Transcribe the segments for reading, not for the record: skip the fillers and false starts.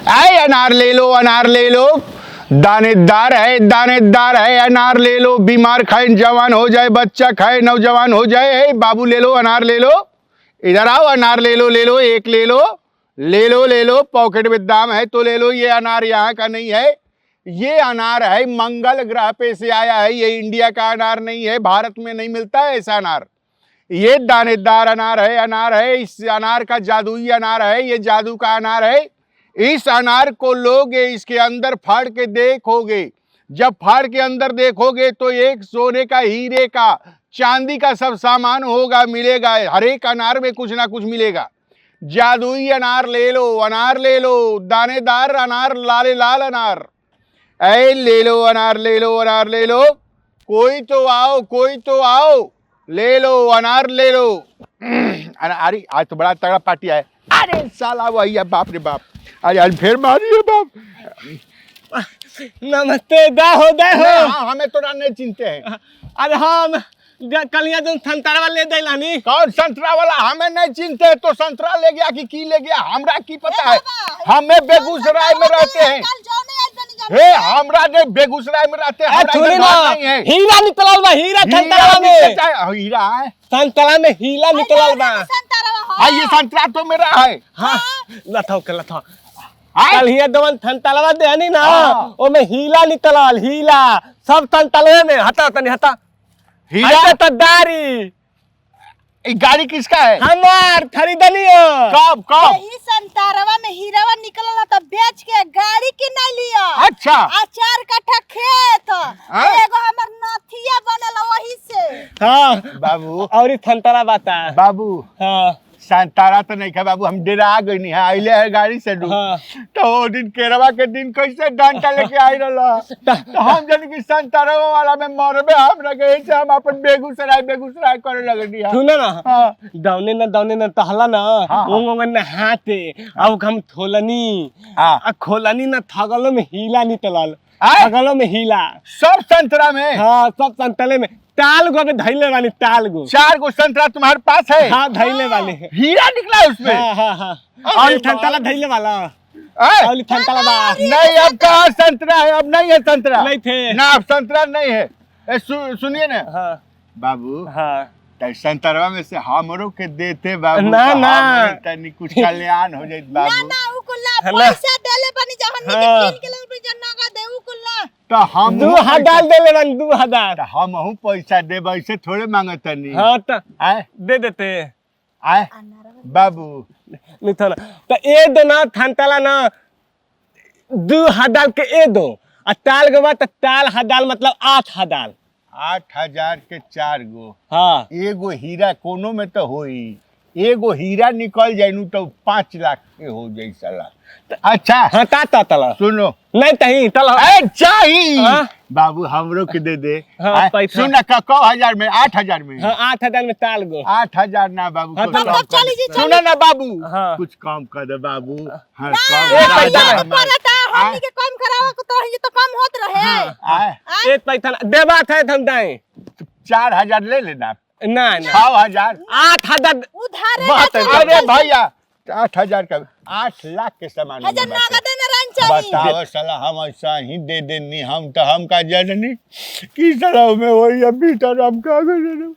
आए अनार ले लो, अनार ले लो, दानेदार है अनार ले लो, बीमार खाए जवान हो जाए, बच्चा खाए नौजवान हो जाए। बाबू ले लो, अनार ले लो, इधर आओ, अनार ले लो, एक ले लो, ले लो, पॉकेट में दाम है तो ले लो। ये अनार यहाँ का नहीं है, ये अनार है मंगल ग्रह पे से आया है, ये इंडिया का अनार नहीं है, भारत में नहीं मिलता है ऐसा अनार। ये दानेदार अनार है, इस अनार का जादुई अनार है, ये जादू का अनार है। इस अनार को लोगे, इसके अंदर फाड़ के देखोगे, जब फाड़ के अंदर देखोगे तो एक सोने का, हीरे का, चांदी का सब सामान होगा, मिलेगा। हर एक अनार में कुछ ना कुछ मिलेगा। जादुई अनार ले लो, दानेदार अनार, लाले लाल अनार। ऐ ले लो, अनार ले लो, कोई तो आओ, ले लो, अनार ले लो। अरे आज तो बड़ा तगड़ा पार्टी है। अरे साला वही है, बाप रे बाप, अरे आज फिर मारी है बाप। नमस्ते, दा हो हाँ, हमें तो नहीं चिंते हैं। अरे हम कलिया जो संतरा वाले दे लानी। कौन संतरा वाला? हमें नहीं चिंते, तो संतरा ले गया कि की ले गया, हमरा की पता है। हमें बेगूसराय में रहते हैं, हे हमरा ने बेगूसराय में रहते हैं, हमरा नहीं है। हीरा निकलल बा, हीरा संतरा में, हीरा है संतरा में हीरा निकलल बा। हाँ, ये संतरा तो मेरा है। हाँ, लथो कल हिया दवन संतरा देनी ना, ओ में हीरा निकलल, हीरा सब संतरा में। हटा तनी हटा, हीरा तो दारी। गाड़ी किसका है? हमार खरीदनी हो। कब यही संतरवा में हीरावा निकलला तो बेच के गाड़ी की नहीं लिया। अच्छा, आचार कट्ठा खेत, एगो हमर नथिया बनल वही से। हाँ बाबू, और संतरा बाता बाबू, हाँ संतरा तो नहीं खा बाबू, हम डरा गई नहीं है, आइले है गाड़ी से डूब। हाँ। तो वो दिन केरवा के दिन कैसे डंटा लेके आई रहा, तो हम जन की संतरा वाला में मरबे, हम लगे से हम अपन बेगूसराय करे लगनी है। सुनो ना, हाँ। दौने न टहला ना, हाँ। वो नहाते, अब हम खोलनी, हाँ। खोलनी ना, थगलो में हीला निकलल, आय? थगलो में हीला, सब संतरा में? हाँ सब संतले में। ताल गो में धैले वाली, ताल गो 4 गो संतरा तुम्हारे पास है? हाँ धैले वाली, हीरा निकला है उसमें? हाँ और संतला धैले वाला, आय? और संतला बा नहीं, अब कहाँ संतरा है? अब नहीं है संतरा, नहीं थे ना अब संतरा नहीं है। सुनिए ना हाँ बाबू, हाँ संतरवा में से हमरो के देते बाबू, ना, तो ना। हमरे तनी कुछ कल्याण हो जाए बाबू। ना उ कुल्ला है ना? पैसा देले बनी जहन हाँ। के 3 किलो रुपया नगा दे उ कुल्ला। तो हम 2000 देले बन 2000। हम पैसा देब, ऐसे थोड़े मांगत नहीं। हाँ तो आए दे देते आए बाबू, नहीं था ना, तो ए दो ना थनतला ना 2000 के ए दो, और ताल के बाद तो ताल हदाल मतलब 8000। 8000 के 4 गो। हाँ एगो हीरा कोनो में तो होई, एगो हीरा निकल जाए तो 5 लाख के हो जाए साला। अच्छा हाँ ता तला सुनो, नहीं तही तला चाहिए हाँ? बाबू हमरो के दे दे। हाँ, पैसा। सुन का 1000 में, 8000 में। हाँ 8000 में ताल गो। 8000 ना बाबू, हाँ, कुछ तो कम तब कर चली जी, दे। चली। सुनो ना बाबू, हाँ। कुछ कम कर दे बाबू। हाँ, ना ए, कम पैसा कर दे है। हमारे। परता हमनी के कम करावा को तो ये तो कम होत रहे। आए, एक पैसा देबा था हम दाएं 4000 ले लेना, ना 6000 8000 उधारे बात है। ना अरे भैया 8000 का 8 लाख के सामान हजार नगद न रहन चाहिए। बताओ साला, हम ऐसा ही दे देनी, हम का जननी की साला में वही अभी तो हम का गए,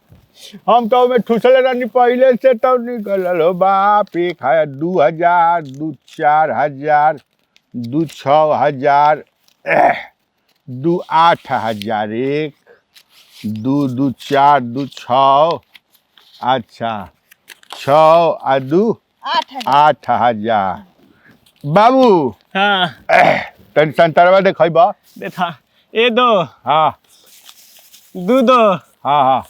हम तो में ठुसले रहनी पहले से, तो निकल हो बाप। 1000, 2000, 2 4000, 2 6000, 2 8000, 1 2 2 4 2 6, अच्छा 6 और 2 8000। बाबू हाँ तन संतरवा देखबा देखा ए दो हाँ 2 दो हाँ हाँ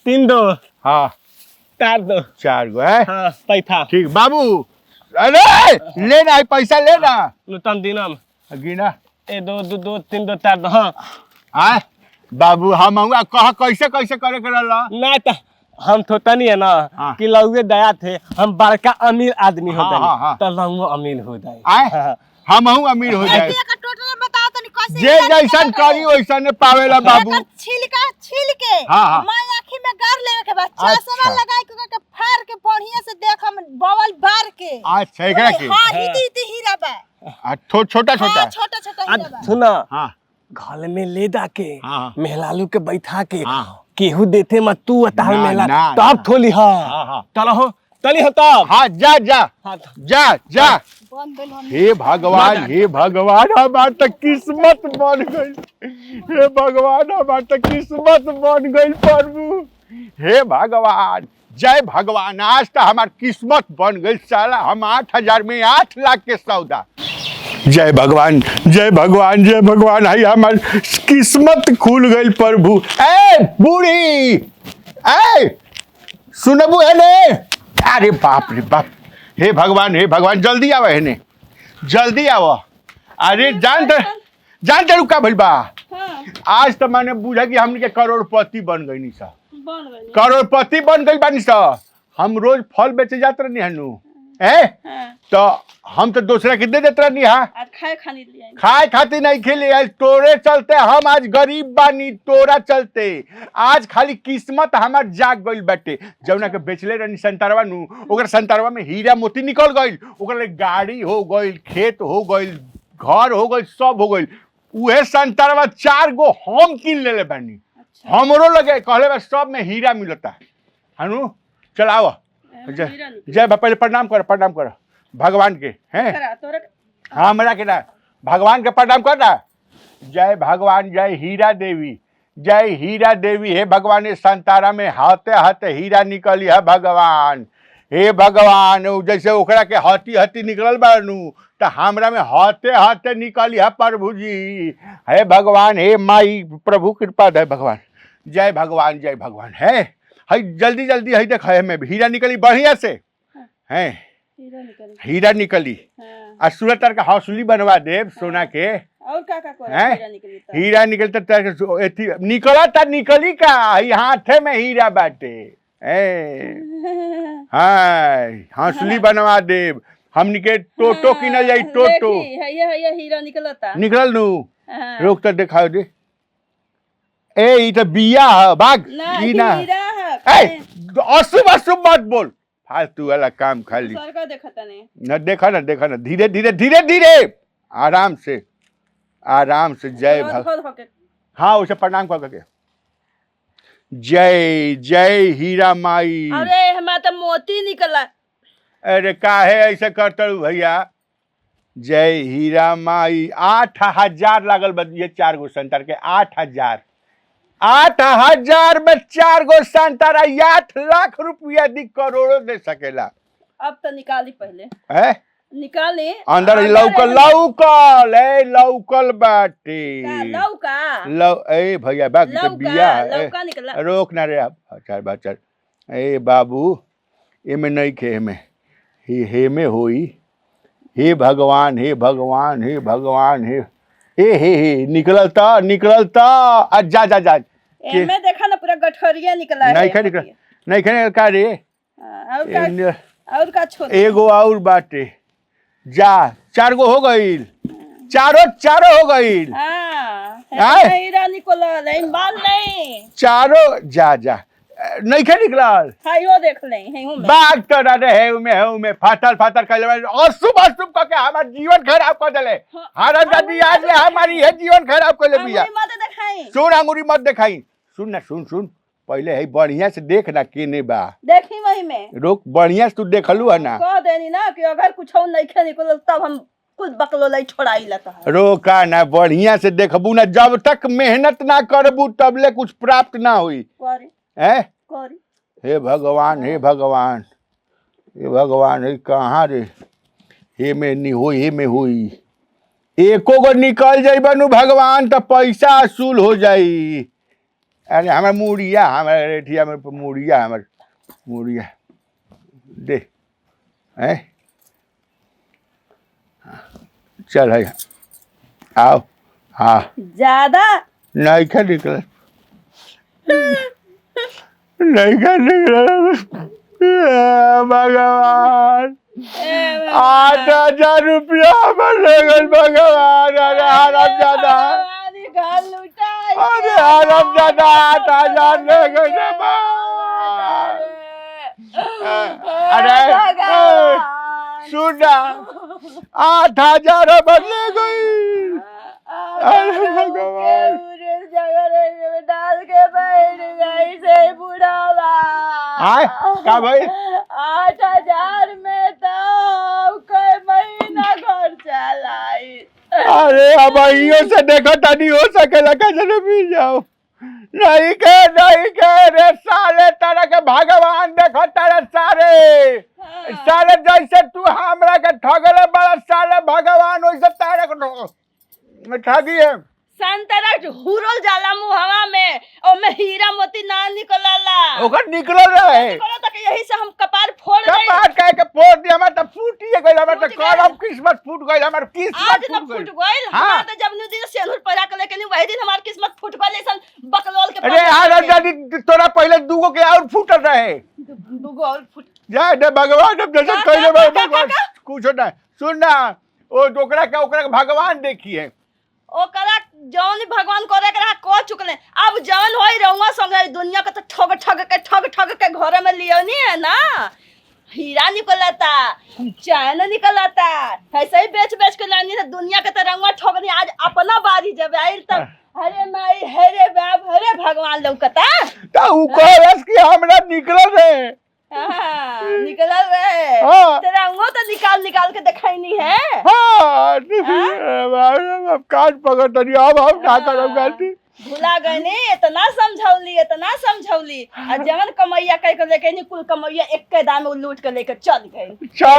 3 दो हाँ 4 दो 4 गो है। हाँ पैसा ठीक बाबू, अरे लेना है, पैसा लेना, लुटन दिनम गिना। ए 2 2 2 3 2 4 दो। हाँ आए बाबू, हम कह कैसे करे के रहला? ना तो हम तो तनी है ना हाँ। कि लौगे दया थे, हम बड़का अमीर आदमी हो हाँ, जाए हाँ, हाँ। तो लौंगो अमीर हो जाए। आए हाँ। हम अमीर हो जाए। का टोटल बताओ तनी कैसे जे जैसन करी वैसन पावेला बाबू। छिलका छिल के हाँ, हाँ। मैं आँखी में गार लेवे के बाद अच्छा। चश्मा लगाई के फाड़ के बढ़िया से देख हम बवल बार के। अच्छा एकरा के हां इति हीरा हीरा बा। छोटा छोटा। हाँ, छोटा छोटा हीरा बा। सुना हाँ घर में ले जाके हाँ। मेहलालू के बैठा के हाँ। केहू देते मत तू तार ना, मेहला ना, तब ना। थोली हाँ, हाँ। चलो हो चली हो तब हाँ जा जा हाँ, जा जा। बन गइल हम। हे भगवान हमार तो किस्मत बन गई। हे भगवान हमार तो किस्मत बन गई प्रभु। हे भगवान जय भगवान आज तो हमार किस्मत बन गई साला हम 8,000 में 8 लाख के सौदा। जय भगवान जय भगवान जय भगवान आई हमार किस्मत खुल गई प्रभु। ए बूढ़ी ए सुनबू है ने। अरे बाप रे बाप। हे भगवान जल्दी आवा है ने जल्दी आवा। अरे जानते रुका भइल बा। हाँ, आज तो मैंने बुझा कि हमने के करोड़पति बन गई नी सा। बन गइल। करोड़पति बन गई बानी सा। हम रोज फल बेचे जात रहनी हनु है हाँ, तो हम तो दूसरा के दे देते रहनी। हाँ आज खाए खानी लिया। खाए खाती नहीं खेली आज तोरे चलते हम आज गरीब बानी तोरा चलते आज खाली किस्मत हमार जाग गइल बाटे। जौना के बेचले रहनी संतरवा नु ओकर संतरवा में हीरा मोती निकल गइल ओकर ले गाड़ी हो गइल खेत हो गइल घर हो गइल सब हो गइल। उहे संतरवा 4 गो हम किन लेले बानी। हमरो लगे कहले बा सब में हीरा मिलता हनु। चल आओ जय पहले प्रणाम कर भगवान के हैं। हाँ हमरा के ना भगवान के प्रणाम कर ना। जय भगवान जय हीरा देवी हे भगवान ये संतारा में हाथे हाथे हीरा निकली है भगवान। हे भगवान जैसे ओकरा के हती निकलल बानू तो हमरा में हाथे हाथे निकली है प्रभु जी। हे भगवान हे माई प्रभु कृपा दे भगवान। जय भगवान है हई जल्दी है देख है में हीरा निकली बढ़िया से हैं। हीरा निकली आ सूरत का हौसली बनवा देव सोना के। और का हीरा निकलता निकली का हाथे में हीरा बाटे। हाँ हौसली बनवा देव हमनी के टोटो किनल जाई टोटो। हीरा निकलता निकल नू रोक तो दिखाओ दे। ए ई तो बिया है बाग ई ना अशुभ मत बोल फालतू वाला काम खाली। देखा ना धीरे आराम से जय भगवान। हाँ उसे प्रणाम करके जय हीरा माई। अरे हमारा तो मोती निकला। अरे काहे ऐसे करते भैया। जय हीरा माई 8,000 लागल बा ये 4 गो संतर के 8,000 में 4 गो संतरा 8 लाख रुपया दी करोड़ों दे सकेला। अब तो निकाली पहले है निकाली अंदर लौकल बाटे ए भैया बाग के बिया है। रोक ना रे आप बच्चा ए बाबू एमे नहीं खे हे में होई। हे भगवान हे निकलता जा एमे देखा ना पूरा गठरिया निकला है। नहीं खे का रे और का छोड़ एगो और बाटे जा 4 गो हो गईल चारों हो गईल। हीरा निकला लेकिन बाल नहीं चारों जा नहीं खे निकलल। हायो देख ले बाग तो रहे में फाटल कैले अशुभ करके हमार जीवन खराब कर देले। हरम दादी आज ले हमारी है जीवन खराब कर ले बिया। सुन अंगूरी मत दिखाई सुन पहले है बढ़िया से देख ना केने बा देखी वही में रोक बढ़िया से तू देखलू है ना कह देनी ना कि अगर कुछ नहीं खे निकल तब हम कुछ बकलो लाई छोड़ाई लेता है। रोका ना बढ़िया से देखबू ना जब तक मेहनत ना करबू तबले कुछ प्राप्त ना हुई है। हे भगवान हे कहाँ रे हे में हुई एको गो निकल जाई बनू भगवान तो पैसा असूल हो जाई। अरे हमार मुड़िया हमारे रेठिया में मुड़िया दे है चल है आओ। हाँ ज्यादा नहीं खा निकल भगवान 8,000 रुपया भगवान। अरे हरम ज्यादा 8,000 ले गए। अरे सुना 8,000 बदले गई। अरे भगवान। डाल के बैठ गई से बुढ़ावा। आय का भाई 8,000 में तो कई महीना घर चलाई। अरे अब इहो से देखो तनी हो सकेला कैसे न मिल जाओ। नहीं के रे साले तरह के भगवान देखो तारे साले जैसे तू हमरा के ठगले बड़ा साले भगवान वैसे तारे को ठगी है। संतरा हुरल जाला मुहवा में ओमे हीरा मोती ना निकलला। ओकर निकलल रहे निकला तक यही से हम कपार फोड़ गए। कपार कह के फोड़ दिया हमर त फूटिए गइल हमर त करम किस्मत फूट गइल हमर किस्मत आज तो फूट गइल। हमार त जब नु दिन सेनुर परा के लेके वही दिन हमार किस्मत फूट गइल ऐसन बकलोल के। अरे यार दादी तोरा पहले दूगो के और फूटल रहे दूगो और फूट जा दे भगवान अब जैसे कहले भगवान कुछ ना सुन ना ओ ओकरा के भगवान देखिए ओकरा जौन भगवान करे के को चुकले। अब जौन होई रहुआ संगे दुनिया के तो ठग के घर में लियोनी है ना। हीरा निकलता चैन निकलता ऐसे ही बेच के लानी है दुनिया के तो रंगवा ठगनी। आज अपना बारी जब आइल तब अरे माई हेरे बाप हेरे भगवान लौकता ता उ कहलस कि हमरा निकलल रे निकल रहे हाँ। तेरा अंगो तो निकाल के दिखाई नहीं है। हां अब काट पकड़ तनी अब हम ना करब गलती भुला गए ने इतना समझौली और जवन कमैया कह के लेके नहीं कुल कमैया एक के दाम में लूट के लेके चल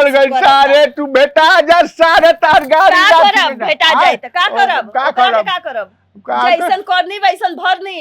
गए सारे तू बेटा जा सारे तार गाड़ी का करब बेटा जाए तो का करब जैसन करनी वैसन भरनी।